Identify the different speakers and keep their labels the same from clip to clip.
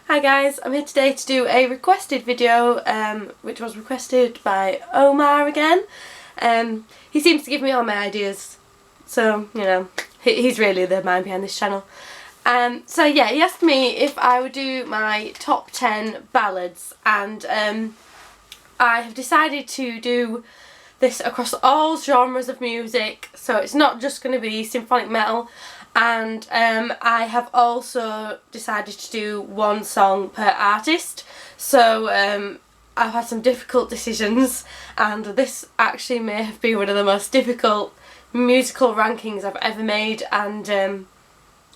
Speaker 1: Hi guys, I'm here today to do a requested video, which was requested by Omar again. He seems to give me all my ideas, so, you know, he's really the man behind this channel. So yeah, he asked me if I would do my top 10 ballads, and I have decided to do this across all genres of music, so it's not just going to be symphonic metal. And I have also decided to do one song per artist, so I've had some difficult decisions, and this actually may have been one of the most difficult musical rankings I've ever made, and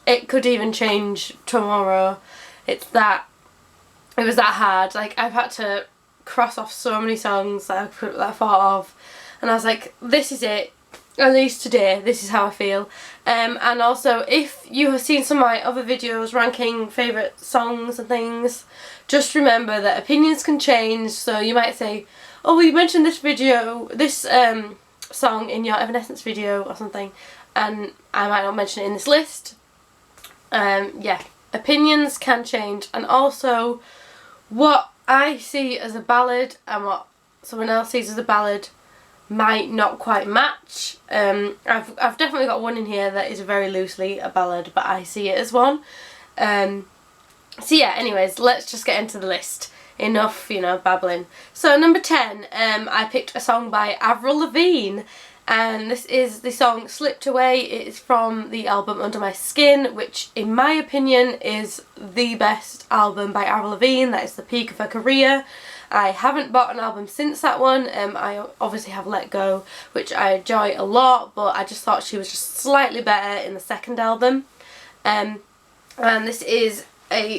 Speaker 1: it could even change tomorrow. It was that hard. Like, I've had to cross off so many songs that I thought of, and I was like, this is it. At least today, this is how I feel. And also, if you have seen some of my other videos ranking favourite songs and things, just remember that opinions can change. So you might say, oh, well, you mentioned this song in your Evanescence video or something, and I might not mention it in this list. Yeah, opinions can change, and also what I see as a ballad and what someone else sees as a ballad might not quite match. I've definitely got one in here that is very loosely a ballad, but I see it as one. So yeah, anyways, let's just get into the list. Enough, you know, babbling. So number 10, I picked a song by Avril Lavigne, and this is the song Slipped Away. It is from the album Under My Skin, which in my opinion is the best album by Avril Lavigne. That is the peak of her career. I haven't bought an album since that one. I obviously have Let Go, which I enjoy a lot, but I just thought she was just slightly better in the second album. And this is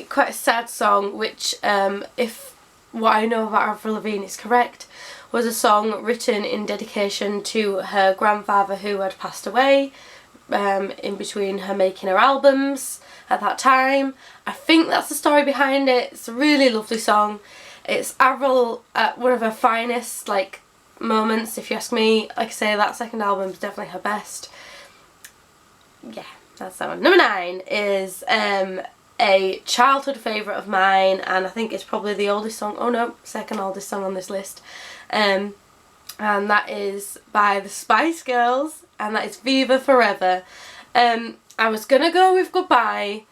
Speaker 1: quite a sad song, which, if what I know about Avril Lavigne is correct, was a song written in dedication to her grandfather who had passed away in between her making her albums at that time. I think that's the story behind it. It's a really lovely song. It's Avril at one of her finest, like, moments, if you ask me. Like I say, that second album is definitely her best. Yeah, that's that one. Number 9 is a childhood favourite of mine, and I think it's probably the oldest song, oh no, second oldest song on this list. And that is by the Spice Girls, and that is Viva Forever. I was gonna go with Goodbye,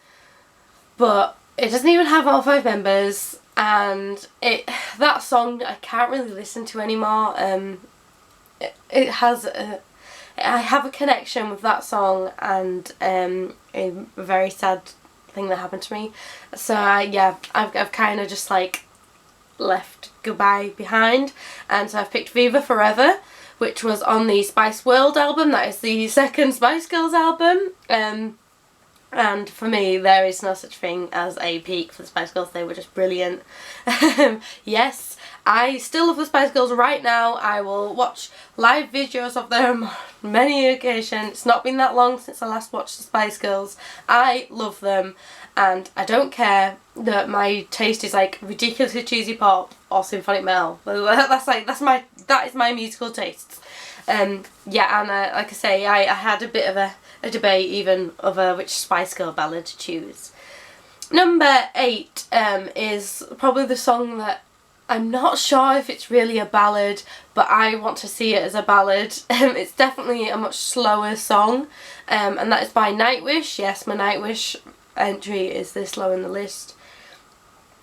Speaker 1: but it doesn't even have all 5 members. And that song I can't really listen to anymore. I have a connection with that song, and a very sad thing that happened to me. So yeah, I've kind of just like left Goodbye behind, and so I've picked Viva Forever, which was on the Spice World album. That is the second Spice Girls album. And for me, there is no such thing as a peak for the Spice Girls. They were just brilliant. Yes, I still love the Spice Girls right now. I will watch live videos of them on many occasions. It's not been that long since I last watched the Spice Girls. I love them, and I don't care that my taste is like ridiculously cheesy pop or symphonic metal. That is my musical tastes. Yeah, and like I say, I had a bit of a debate even over which Spice Girl ballad to choose. Number 8 is probably the song that I'm not sure if it's really a ballad, but I want to see it as a ballad. It's definitely a much slower song, and that is by Nightwish. Yes, my Nightwish entry is this low in the list.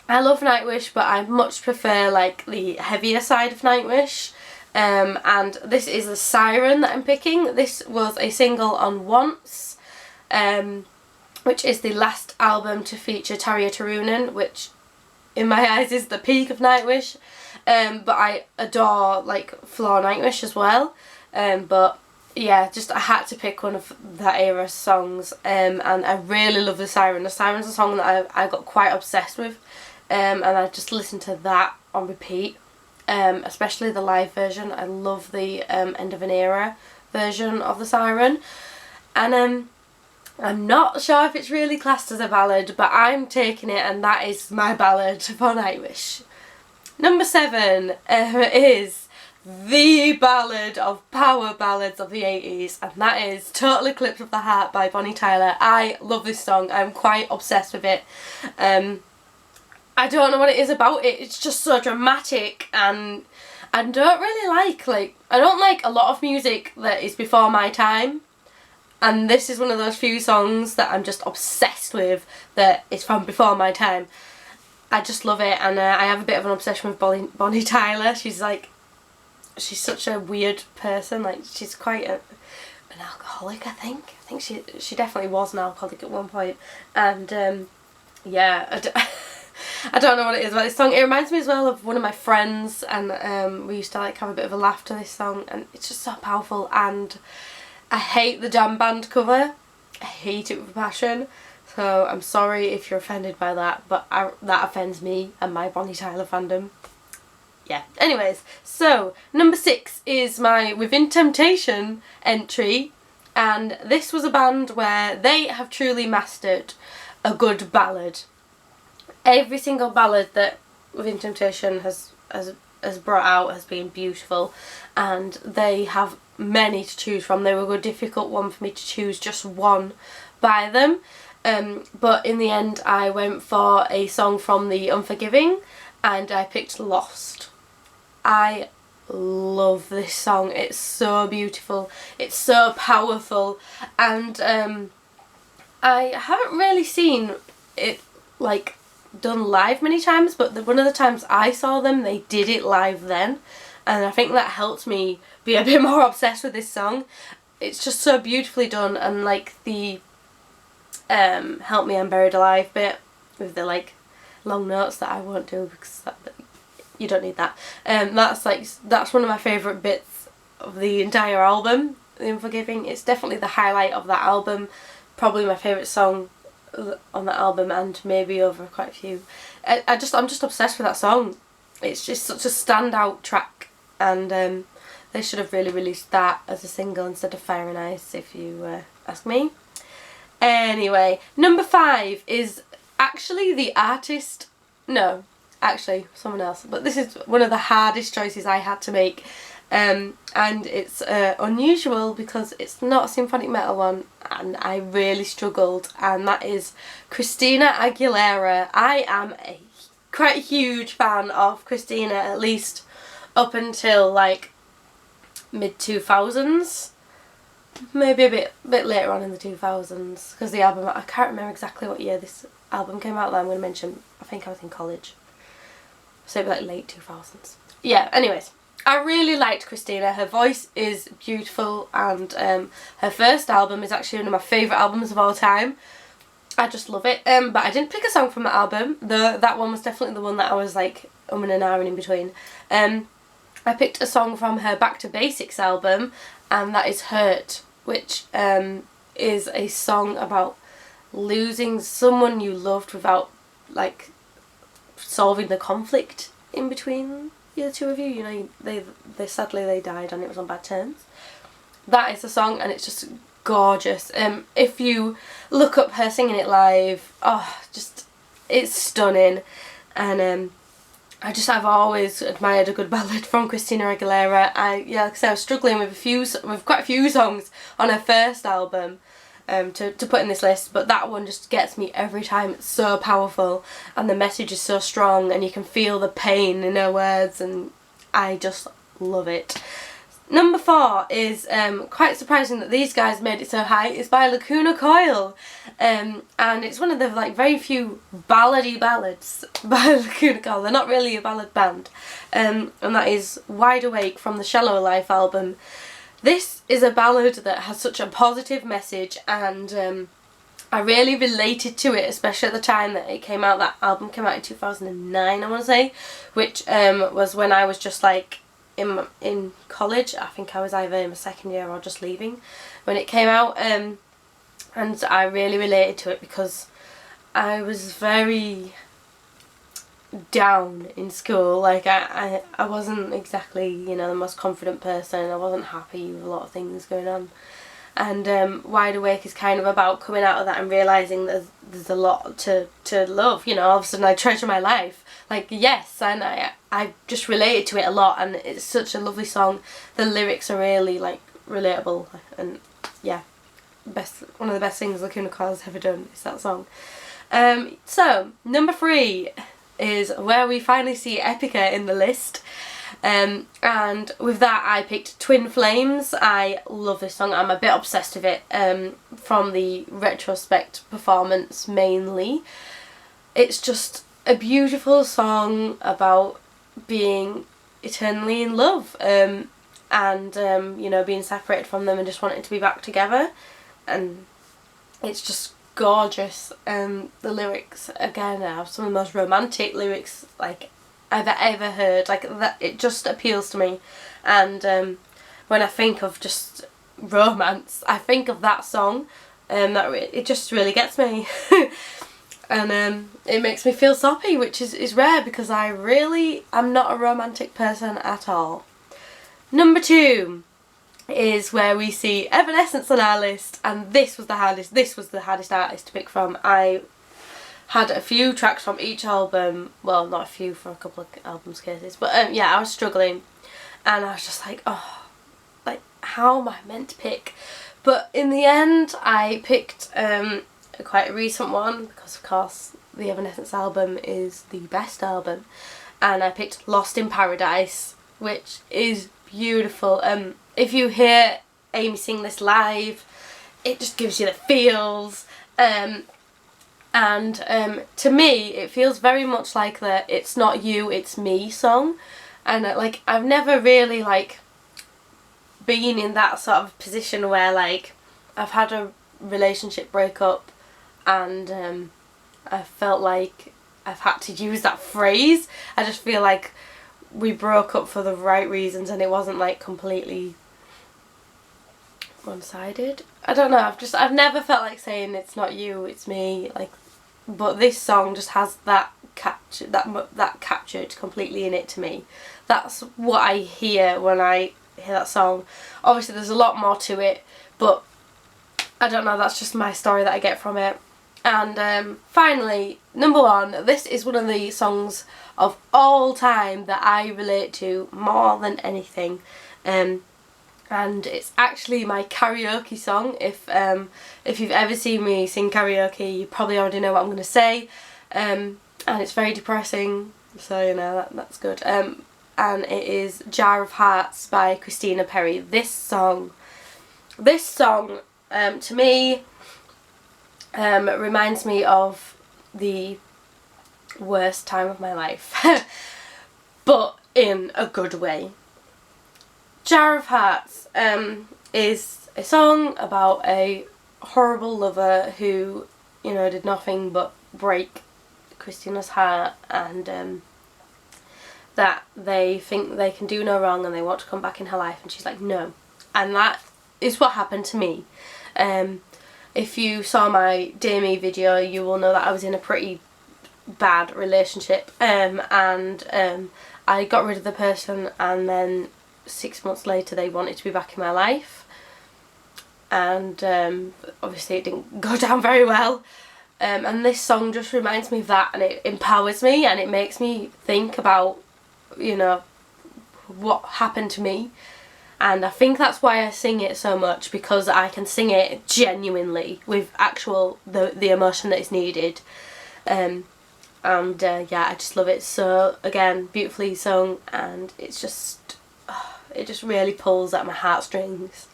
Speaker 1: I love Nightwish, but I much prefer like the heavier side of Nightwish. And this is the Siren that I'm picking. This was a single on Once, which is the last album to feature Tarja Turunen, which in my eyes is the peak of Nightwish. But I adore like Floor Nightwish as well. But yeah, just I had to pick one of that era songs, and I really love the Siren. The Siren's a song that I got quite obsessed with, and I just listened to that on repeat. Especially the live version. I love the End of an Era version of the Siren, and I'm not sure if it's really classed as a ballad, but I'm taking it, and that is my ballad for Nightwish. Number 7 is the ballad of power ballads of the 80s, and that is Total Eclipse of the Heart by Bonnie Tyler. I love this song. I'm quite obsessed with it. I don't know what it is about it. It's just so dramatic, and I don't really like I don't like a lot of music that is before my time. And this is one of those few songs that I'm just obsessed with that is from before my time. I just love it, and I have a bit of an obsession with Bonnie Tyler. She's such a weird person. Like, she's quite an alcoholic, I think. I think she definitely was an alcoholic at one point. And yeah, I don't know what it is about this song. It reminds me as well of one of my friends, and we used to like have a bit of a laugh to this song, and it's just so powerful. And I hate the jam band cover. I hate it with a passion. So I'm sorry if you're offended by that, but that offends me and my Bonnie Tyler fandom. Yeah. Anyways, so number 6 is my Within Temptation entry, and this was a band where they have truly mastered a good ballad. Every single ballad that Within Temptation has brought out has been beautiful, and they have many to choose from. They were a difficult one for me to choose just one by them, but in the end I went for a song from The Unforgiving, and I picked Lost. I love this song. It's so beautiful, it's so powerful, and I haven't really seen it like done live many times, but one of the times I saw them, they did it live then, and I think that helped me be a bit more obsessed with this song. It's just so beautifully done, and like the Help Me I'm Buried Alive bit with the like long notes that I won't do because you don't need that. That's one of my favourite bits of the entire album, The Unforgiving. It's definitely the highlight of that album, probably my favourite song on that album, and maybe over quite a few. I'm just obsessed with that song. It's just such a standout track, and they should have really released that as a single instead of Fire and Ice, if you ask me. Anyway, number 5 is actually the artist. No, actually someone else. But this is one of the hardest choices I had to make. And it's unusual because it's not a symphonic metal one, and I really struggled, and that is Christina Aguilera. I am a quite huge fan of Christina, at least up until like mid-2000s, maybe a bit later on in the 2000s, because the album, I can't remember exactly what year this album came out that I'm going to mention. I think I was in college, so it'd be like late 2000s. Yeah, anyways, I really liked Christina. Her voice is beautiful, and her first album is actually one of my favourite albums of all time. I just love it. But I didn't pick a song from that album, though that one was definitely the one that I was like and ahhing in between. I picked a song from her Back to Basics album, and that is Hurt, which is a song about losing someone you loved without like solving the conflict in between the two of you. You know, they sadly they died and it was on bad terms. That is the song, and it's just gorgeous. If you look up her singing it live, it's stunning. And I've always admired a good ballad from Christina Aguilera. Like I said, I was struggling with quite a few songs on her first album to put in this list, but that one just gets me every time. It's so powerful, and the message is so strong, and you can feel the pain in her words, and I just love it. Number 4 is quite surprising that these guys made it so high. It's by Lacuna Coil, and it's one of the like very few ballady ballads by Lacuna Coil. They're not really a ballad band, and that is Wide Awake from the Shallow Life album. This is a ballad that has such a positive message, and I really related to it, especially at the time that it came out. That album came out in 2009, I want to say, which was when I was just like in college. I think I was either in my second year or just leaving when it came out, and I really related to it because I was very down in school. Like I wasn't exactly, you know, the most confident person. I wasn't happy with a lot of things going on, and Wide Awake is kind of about coming out of that and realising there's a lot to love. You know, all of a sudden I treasure my life. Like, yes, and I just related to it a lot, and it's such a lovely song. The lyrics are really like relatable, and yeah, one of the best things Lacuna Coil has ever done is that song. So number 3, is where we finally see Epica in the list. And with that I picked Twin Flames. I love this song. I'm a bit obsessed with it from the retrospect performance mainly. It's just a beautiful song about being eternally in love and you know, being separated from them and just wanting to be back together, and it's just gorgeous. The lyrics again are some of the most romantic lyrics like I've ever heard. Like that, it just appeals to me, and when I think of just romance, I think of that song, it just really gets me. And it makes me feel soppy, which is rare because I'm not a romantic person at all. Number 2 is where we see Evanescence on our list, and this was the hardest artist to pick from. I had a few tracks from each album, well, not a few, for a couple of albums cases, but yeah, I was struggling, and I was just like, oh, like, how am I meant to pick? But in the end I picked quite a recent one, because of course the Evanescence album is the best album, and I picked Lost in Paradise, which is beautiful. If you hear Amy sing this live, it just gives you the feels, and to me it feels very much like the It's Not You, It's Me song, and like I've never really like been in that sort of position where like I've had a relationship breakup and I felt like I've had to use that phrase. I just feel like we broke up for the right reasons and it wasn't like completely one-sided. I don't know, I've never felt like saying it's not you, it's me, like, but this song just has that captured completely in it to me. That's what I hear when I hear that song. Obviously there's a lot more to it, but I don't know, that's just my story that I get from it. And finally, number 1, this is one of the songs of all time that I relate to more than anything, and it's actually my karaoke song. If you've ever seen me sing karaoke, you probably already know what I'm going to say, and it's very depressing, so you know that's good. And it is Jar of Hearts by Christina Perri. This song to me reminds me of the worst time of my life, but in a good way. Jar of Hearts is a song about a horrible lover who, you know, did nothing but break Christina's heart, and that they think they can do no wrong and they want to come back in her life, and she's like, no. And that is what happened to me. If you saw my Dear Me video, you will know that I was in a pretty bad relationship, and I got rid of the person, and then 6 months later they wanted to be back in my life, and obviously it didn't go down very well, and this song just reminds me of that, and it empowers me, and it makes me think about, you know, what happened to me. And I think that's why I sing it so much, because I can sing it genuinely with actual the emotion that is needed, yeah, I just love it. So again, beautifully sung, and it's just it just really pulls at my heartstrings.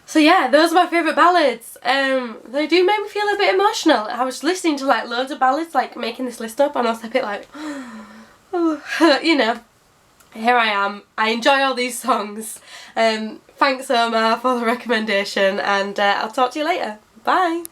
Speaker 1: So yeah, those are my favourite ballads. They do make me feel a bit emotional. I was listening to like loads of ballads, like making this list up, and I was a bit like, oh, you know. Here I am. I enjoy all these songs. Thanks Omar for the recommendation, and I'll talk to you later. Bye!